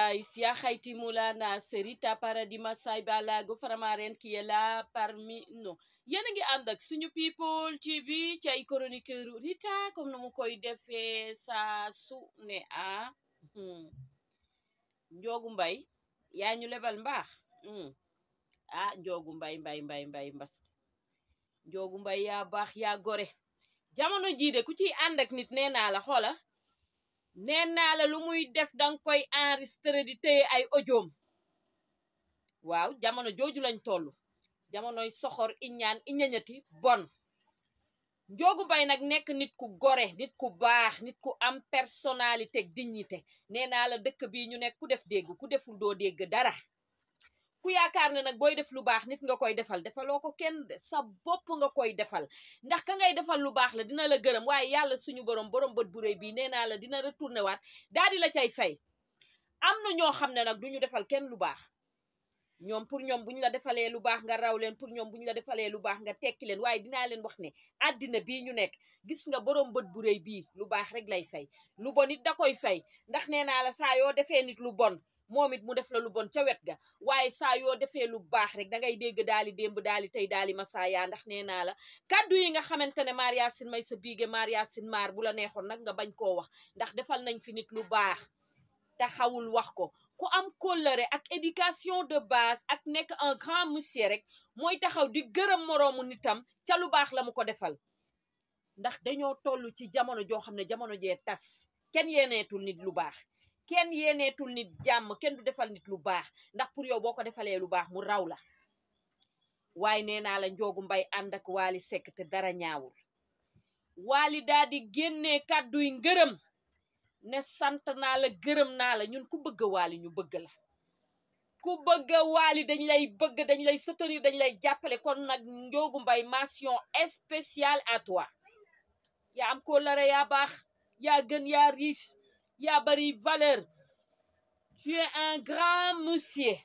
guys, ya Haiti Moulana Serita Paradima Saibalago Faramaren qui est là parmi nous. Yéen a ngi ànd ak suñu people TV ci ay chroniqueur Rita comme nu mu koy defee saa su ne Njoogu Mbay yaa ñu lebal mbaax Njoogu Mbay mbas Njoogu Mbay yaa baax yaa gore jamono jii de ku ciy ànd ak nit nee naa la xoola nee naa la lu muy def danga koy enregistré di téye ay audioom waaw jamono jooju lañ toll jamonoy soxor iñañati bon Njoogu Mbay nag nekk nit ku gore nit ku baax nit ku am personnalité ak dignité nee naa la dëkk bii ñu nekk ku def dégg ku deful doo dégg dara ku yaakaar ne nag booy def lu baax nit nga koy defal defaloo ko kenn sa bopp nga koy defal ndax ka ngay defal lu baax la dina la gërëm waaye yàlla suñu borom bët bu rëy bii nee naa la dina retourné waat daal di la cay fay am na ñoo xam ne nag duñu defal kenn lu baax ñoom pour ñoom buñ la defalee lu baax nga raw leen pour ñoom buñ la defalee lu baax nga tekki leen waaye dinaa leen wax ne àddina bii ñu nekk gis nga borom bët bu rëy bii lu baax rek lay fay lu bon it da koy fay ndax nee naa la saa yoo defee nit lu bon moom it mu def la lu bon ca wet ga waaye saa yoo defee lu baax rek dangay dégg daali démb daali tey daali masaaya ndax nee naa la kaddu yi nga xamante ne Maria Sin may sa biige Maria Sin maar bu la neexoon nag nga bañ koo wax ndax defal nañ fi nit lu baax te xawul wax ko ku am kóllëre ak éducation de base ak nekk un grand monsieur rek mooy taxaw di gërëm moroomu nitam ca lu baax la mu ko defal ndax dañoo toll ci jamono joo xam ne jamono jee tas kenn yéeneetul nit lu baax kenn yéeneetul nit jàmm kenn du defal nit lu baax ndax pour yow boo ko defalee lu baax mu raw la waaye nee naa la Njoogu Mbay ànd ak Waly Seck te dara ñaawul Waly daal di génnee kàdduy ngërëm ne sant naa la gërëm naa la ñun ku bëgg Waly ñu bëgg la ku bëgg Waly dañ lay bëgg dañ lay soutenir dañ lay jàppale kon nag Njoogu Mbay mention spéciale à toi yaa am ko lare yaa baax yaa gën yaa riche yaa bari valeur tu es un grand monsieur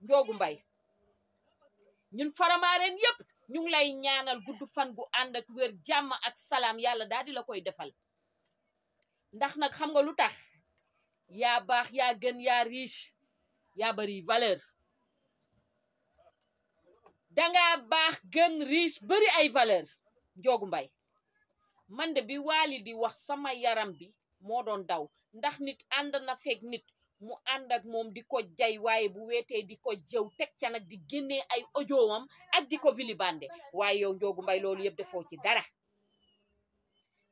Njoogu Mbay ñun Faramareen yépp ñu ngi lay ñaanal gudd fan gu ànd ak wér jàmm ak salaam yàlla daal di la koy defal ndax nag xam nga lu tax yaa baax yaa gën yaa riche yaa bari valeur danga baax gën riche bari ay valeur Njoogu Mbay man de bi Waly di wax sama yaram bi moo doon daw ndax nit ànd na fekk nit mu ànd ak moom di ko jay waaye bu weetee di ko jëw teg ca nag di génnee ay audiowam ak di ko vilibande waaye yow Njoogu Mbay loolu yëpp defoo ci dara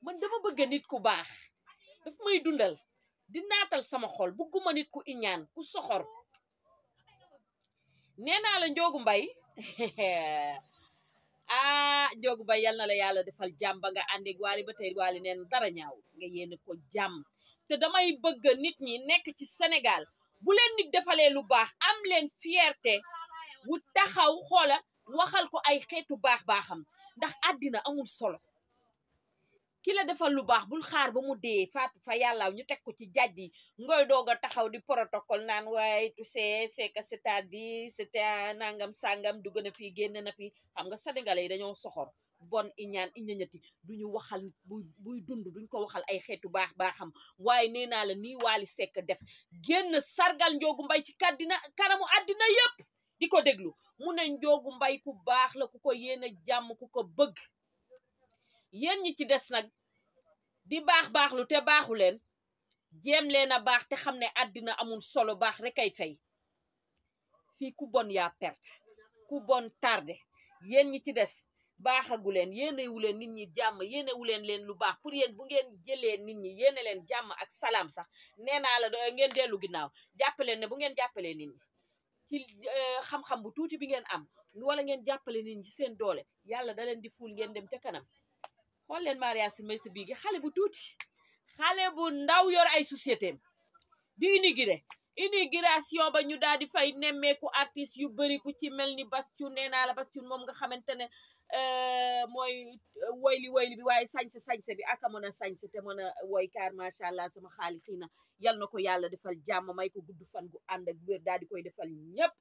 man dama bëgg nit ku baax daf may dundal di naatal sama xol bëgguma nit ku iñaan ku soxor nee naa la Njoogu Mbay Njoogu Mbay yal na la yàlla defal jàmm ba nga àndeeg Waly ba tey Waly neen dara ñaaw nga yéene ko jàmm te damay bëgg nit ñi nekk ci Sénégal bu leen nit defalee lu baax am leen fierté wu taxaw xoola waxal ko ay xeetu baax-baaxam ndax àddina amul solo ki la defal lu baax bul xaar ba mu dee faatu fa yàlla ñu teg ko ci jàjj yi ngoy doog a taxaw di protocole naan waaye tu sais c'est que c'est-à-dire c'était nangam sangam dugg na fii génn na fii xam nga sénégalais yi dañoo soxor bon iñañati duñu waxal buy dund duñ ko waxal ay xeetu baax-baaxam waaye nee naa la nii Waly Seck def génn sargal Njoogu Mbay ci kanamu àddina yépp di ko déglu mu ne Njoogu Mbay ku baax la ku ko yéene jàmm ku ko bëgg yéen ñi ci des nag di baax-baaxlu te baaxu leen jéem leen a baax te xam ne àddina amul solo baax rek ay fay fii ku bon yaa perte ku bon tardé yéen ñi ci des baaxagu leen yéenewu leen nit ñi jàmm yéenewu leen lu baax pour yéen bu ngeen jëlee nit ñi yéene leen jàmm ak salaam sax nee naa la ngeen dellu ginnaaw jàppaleen ne bu ngeen jàppalee nit ñi ci xam-xam bu tuuti bi ngeen am wala ngeen jàppale nit ñi ci seen doole yàlla da leen di ful ngeen dem ca kanam xool leen Maria Sin may sa biige xale bu tuuti xale bu ndaw yor ay société di immigration ba ñu daal di fay nemmeeku artistes yu bëri ku ci mel ni Bastoun nee naa la Bastoun moom nga xamante ne mooy woyli bi waaye sañse bi aka mën a sañse te mën a woykaar macha allah sama xaali xiina yal na ko yàlla defal jàmm may ko gudd fan gu ànd ak wér daal di koy defal ñëpp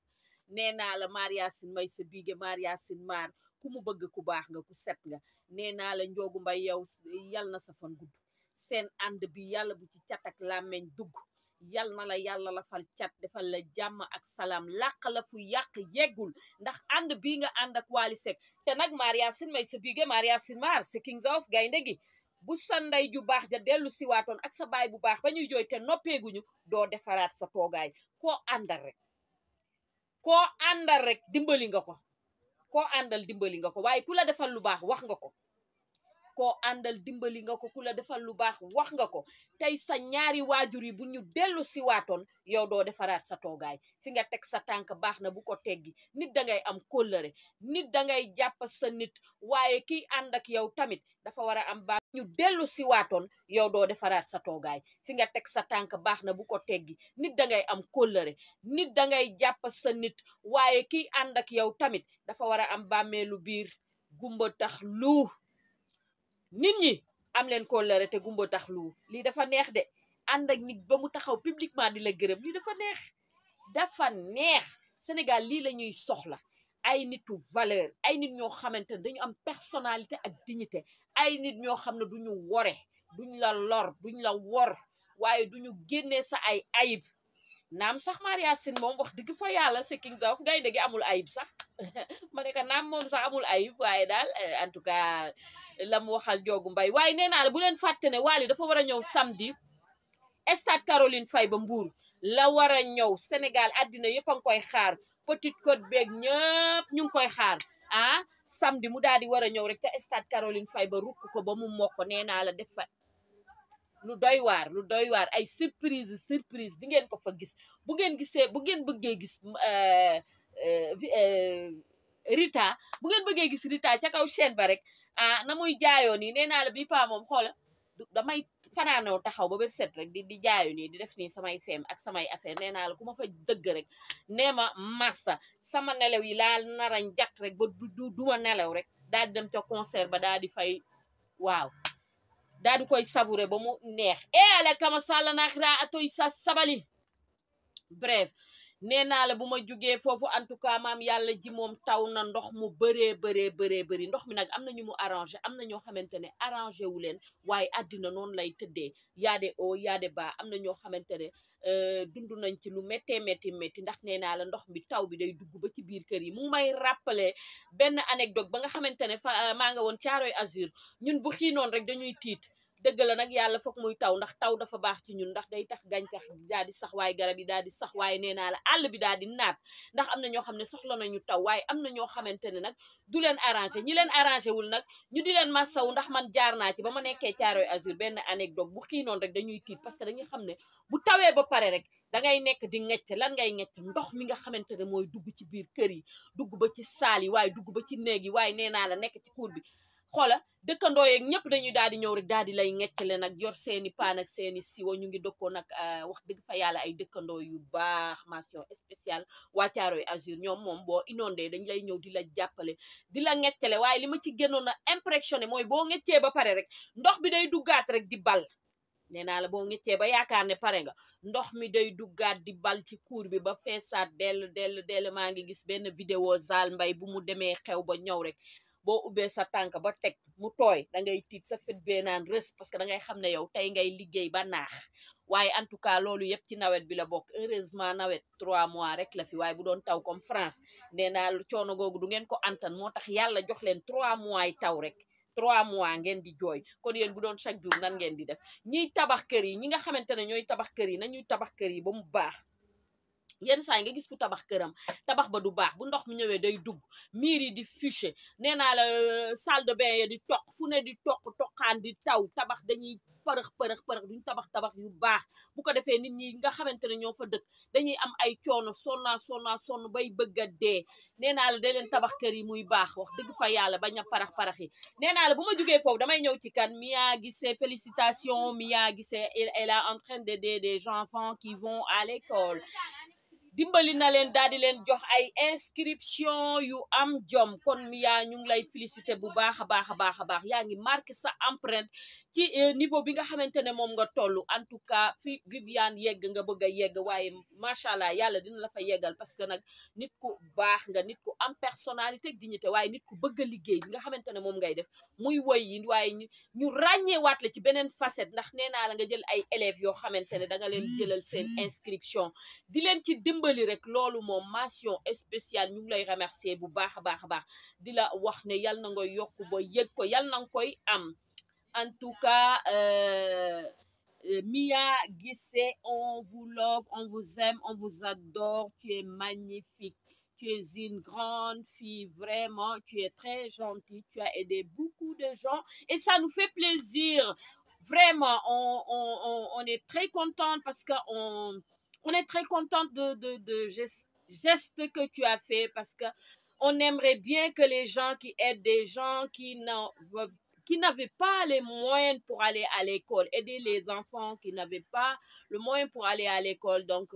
nee naa la Maria Sin may sa biige Maria Sin maar ku mu bëgg ku baax nga ku set nga nee naa la Njoogu Mbay yow yal na sa fan gudd seen ànd bi yàlla bu ci cat ak làmmeñ dugg yal na la yàlla la fal cat defal la jàmm ak salaam làq la fu yàq yeggul ndax ànd bii nga ànd ak Wally Seck te nag Maria Sin may sa bige Maria Sin Mar si Kings of gaynde gi bu sa ndey ju baax ja dellu siwaatoon ak sa baay bu baax ba ñuy jooy te noppeeguñu doo defaraat sa toogaay koo àndal rek dimbali nga ko koo àndal dimbali nga ko waaye ku la defal lu baax wax nga ko koo àndal dimbali nga ko ku la defal lu baax wax nga ko tey sa ñaari waajur yi bu ñu dellu si waatoon yow doo defaraat sa toogaay fi nga teg sa tànk baax na bu ko teggi nit dangay am kóllëre nit dangay jàpp sa nit waaye kiy ànd ak yow tamit dafa war a am baax ñu dellu si waatoon yow doo defaraat sa toogaay fi nga teg sa tànk baax na bu ko teggi nit dangay am kóllëre nit dangay jàpp sa nit waaye kiy ànd ak yow tamit dafa war a am bàmmeelu biir gumba tax lu nit ñi am leen kóllëre te gumba tax lu lii dafa neex de ànd ak nit ba mu taxaw publiquement di la gërëm lii dafa neex Sénégal lii la ñuy soxla ay nitu valeur ay nit ñoo xamante ne dañu am personnalité ak dignité ay nit ñoo xam ne duñu wore duñ la lor duñ la wor waaye duñu génnee sa ay ayib naam sax Maria Sin moom wax dëgg fa yàlla c'est Kings of gaynde gi amul ayib sax ma ne ko naam moom sax amul ayib waaye daal en tout cas la mu waxal Njoogu Mbay waaye nee naa la bu leen fàtte ne Wally dafa war a ñëw samedi stade Caroline Faye ba Mbour la war a ñëw Sénégal àddina yëpp a ngi koy xaar Petite Côte beeg ñëpp ñu ngi koy xaar samedi mu daal di war a ñëw rek te stade Caroline Faye ba rukk ko ba mu mokk nee naa la def fa lu doy waar ay surprise di ngeen ko fa gis bu ngeen bëggee gis Rita bu ngeen bëggee gis Rita ca kaw chaîne ba rek na muy jaayoo nii nee naa la bii pa moom xoola damay fanaanoo taxaw ba bët set rek di jaayu nii di def nii samay feem ak samay affaire nee naa la ku ma fa dëgg rek nee ma massa sama nelaw yi laa narañ jat rek ba duma nelaw rek daal di dem ca concert ba daal di fay waaw daal di koy savourer ba mu neex ale kama sàlla naaxiraa atoy sa sabali bref nee naa la bu ma jugee foofu en tout cas maam yàlla ji moom taw na ndox mu bëri ndox mi nag am na ñu mu arrangé am na ñoo xamante ne arrangé wu leen waaye àddina noonu lay tëddee yaade o yaade ba am na ñoo xamante ne dund nañ ci lu méttee métti ndax nee naa la ndox mi taw bi day dugg ba ci biir kër yi mu may rappeler benn anecdote ba nga xamante ne maa nga woon Caaroy Azur ñun bu xiinoon rek dañuy tiit dëgg la nag yàlla foog muy taw ndax taw dafa baax ci ñun ndax day tax gàncax daal di sax waaye garab yi daal di sax waaye nee naa la àll bi daal di naat ndax am na ñoo xam ne soxla nañu taw waaye am na ñoo xamante ne nag du leen arrangé ñi leen arrangé wul nag ñu di leen massawu ndax man jaar naa ci ba ma nekkee Caaroy Azur benn anecdote bu xiinoon rek dañuy tiit parce que dañuy xam ne bu tawee ba pare rek dangay nekk di ngecc lan ngay ngecc ndox mi nga xamante ne mooy dugg ci biir kër yi dugg ba ci saal yi waaye dugg ba ci néeg yi waaye nee naa la nekk ci cour bi xoola dëkkandoo yeeg ñëpp dañuy daal di ñëw rek daal di lay ngeccale nag yor seeni paan ak seeni siwo ñu ngi dëkkoo nag wax dëgg fa yàlla ay dëkkandoo yu baax mention spéciale waa Caaroy Azur ñoom moom boo inondé dañ lay ñëw di la jàppale di la ngeccale waaye li ma ci gënoon a impressionné mooy boo ngeccee ba pare rek ndox bi day duggaat rek di bal nee naa la boo ngeccee ba yaakaar ne pare nga ndox mi day duggaat di bal ci cour bi ba feesaat dell maa ngi gis benn vidéo Zal Mbay bu mu demee xew ba ñëw rek boo ubbee sa tànk ba teg mu tooy da ngay tiit sa fit bee naan rës parce que da ngay xam ne yow tey ngay liggéey ba naax waaye en tout cas loolu yëpp ci nawet bi la bokk heureusement nawet 3 mois rek la fi waaye bu doon taw comme France nee naa coono googu du ngeen ko antan moo tax yàlla jox leen 3 mois yi taw rek 3 mois ngeen di jooy kon yéen bu doon chaque jour nan ngeen di def ñiy tabax kër yi ñi nga xamante ne ñooy tabax kër yi nañuy tabax kër yi ba mu baax yenn saa yi nga gis ku tabax këram tabax ba du baax bu ndox mi ñëwee day dugg miir yi di fuché nee naa la salle de bain ya di toq fu ne di toqaan di taw tabax dañuy përëx duñ tabax yu baax bu ko defee nit ñi nga xamante ne ñoo fa dëkk dañuy am ay coono sonn bay bëgg a dee nee naa la da leen tabax kër yi muy baax wax dëgg fa yàlla bañ a parax yi nee naa la bu ma jógee foofu damay ñëw ci kan Mia Guissé félicitations Mia Guissé elle est en train d'aider des enfants qui vont à l'école dimbali na leen daal di leen jox ay inscription yu am jom kon Mia ñu ngi lay félicité bu baax a baax yaa ngi marqué sa empreinte ci niveau bi nga xamante ne moom nga toll en tout cas fi Viviane yegg nga bëgg a yegg waaye macha allah yàlla dina la fa yeggal parce que nag nit ku baax nga nit ku am personnalité ak dignité waaye nit ku bëgg a liggéey bi nga xamante ne moom ngay def muy woy yi waaye ñu ràññeewaat la ci beneen facette ndax nee naa la nga jël ay élèves yoo xamante ne da nga leen jëlal seen inscription di leen ci dimbali rek loolu moom mention spéciale ñu ngi lay remercier bu baax a baax a baax di la wax ne yal na nga yokk ba yëg ko yal na nga koy am en tout cas Mia Guissé, on vous love, on vous aime, on vous adore, tu es magnifique. Tu es une grande fille, vraiment, tu es très gentille, tu as aidé beaucoup de gens et ça nous fait plaisir. Vraiment, on est très contente parce que on est très contente de gestes que tu as fait parce que on aimerait bien que les gens qui aident des gens qui n'avaient pas les moyens pour aller à l'école, aider les enfants qui n'avaient pas le moyen pour aller à l'école. Donc,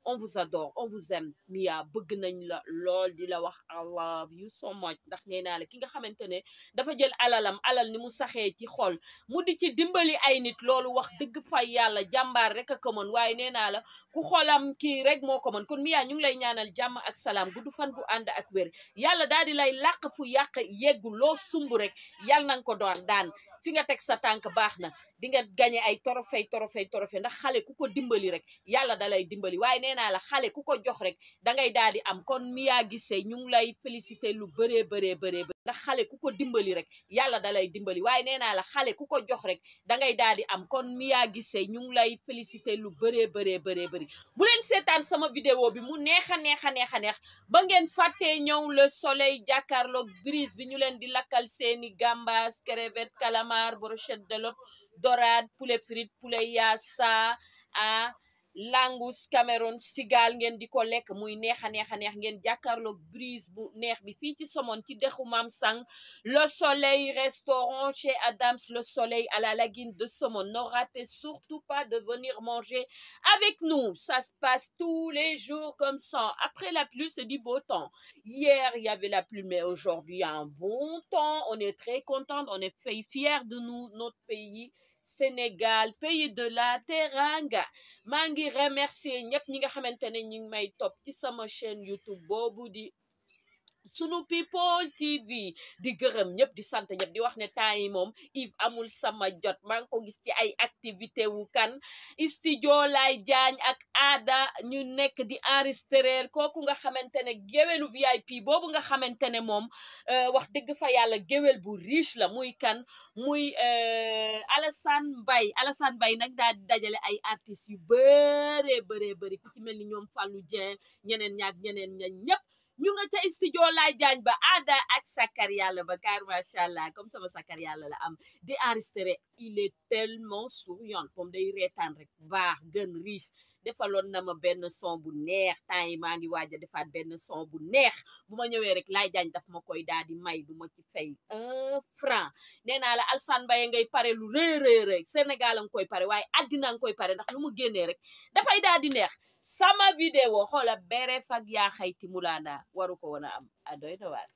on vous adore, on vous aime. Mia, bëgg nañ la lool di la wax I love you so much ndax nee naa la ki nga xamante ne dafa jël alal ni mu saxee ci xol mu di ci dimbali ay nit loolu wax dëgg fa yàlla jàmbaar rek a ko mën waaye nee naa la ku xolam kii rek moo ko mën kon Mia ñu ngi lay ñaanal jàmm ak salaam gudd fan gu ànd ak wér yàlla daal di lay làq fu yàq yeggu loo sumb rek yàlla na nga ko doon daan fi nga teg sa tànk baax na di nga gagné ay trophée ndax xale ku ko dimbali rek yàlla da lay dimbali waaye nee naa la xale ku ko jox rek dangay daal di am kon Mia Guissé ñu ngi lay félicité lu bëree ndax xale ku ko dimbali rek yàlla da lay dimbali waaye nee naa la xale ku ko jox rek dangay daal di am kon Mia Guissé ñu ngi lay félicité lu bëree bu leen seetaan sama vidéo bi mu neex ba ngeen fàttee ñëw le soleil jàkkaarloog brise bi ñu leen di lakkal seeni gambas crevette calamar brochette de l'autre dorade poulet frite poulet yassa langus Cameroun sigal ngeen di ko lekk muy neex ngeen jàkkaarloog brise bu neex bi fii ci Somone ci dexu Mam Sang le soleil restaurant chez Adams le soleil à la lagune de Somone ne ratez surtout pas de venir manger avec nous ça se passe tous les jours comme ça après la pluie c'est du beau temps hier il y avait la pluie mais aujourd'hui il y a un bon temps on est très contente on est fiers de nous notre pays Sénégal pays de la teranga maa ngi remercier ñëpp ñi nga xamante ne ñi ngi may topp ci sama chaîne YouTube boobu di Sunu People TV di gërëm ñëpp di sant ñëpp di wax ne temps yi moom Yves amul sama jot maa ngi ko gis ci ay activité wu kan studio lay jaañ ak aada ñu nekk di enregistrer kooku nga xamante ne géwélu VIP boobu nga xamante ne moom wax dëgg fa yàlla géwél bu riche la muy kan muy Alassane Mbaye nag daal di dajale ay artistes yu bëri ku ci mel ni ñoom Fallou Dieng ñeneen ñëpp ñu nga ca studio lay jaañ ba aada ak sakar yàlla ba kaar macha allah comme sama sakar yàlla la am di enregistré il est tellement souriant moom day reetaan rek baax gën riche defaloon na ma benn son bu neex temps yi maa ngi waaj a defaat benn son bu neex bu ma ñëwee rek lay jaañ daf ma koy daal di may du ma ci fay 1 franc nee naa la Alassane Mbaye ngay pare lu rëy Sénégal a nga koy pare waaye addina nga koy pare ndax lu mu génnee rek dafay daal di neex sama vidéo xoola bere fag yaa xayti mulaana waru ko woon a am a doy na waar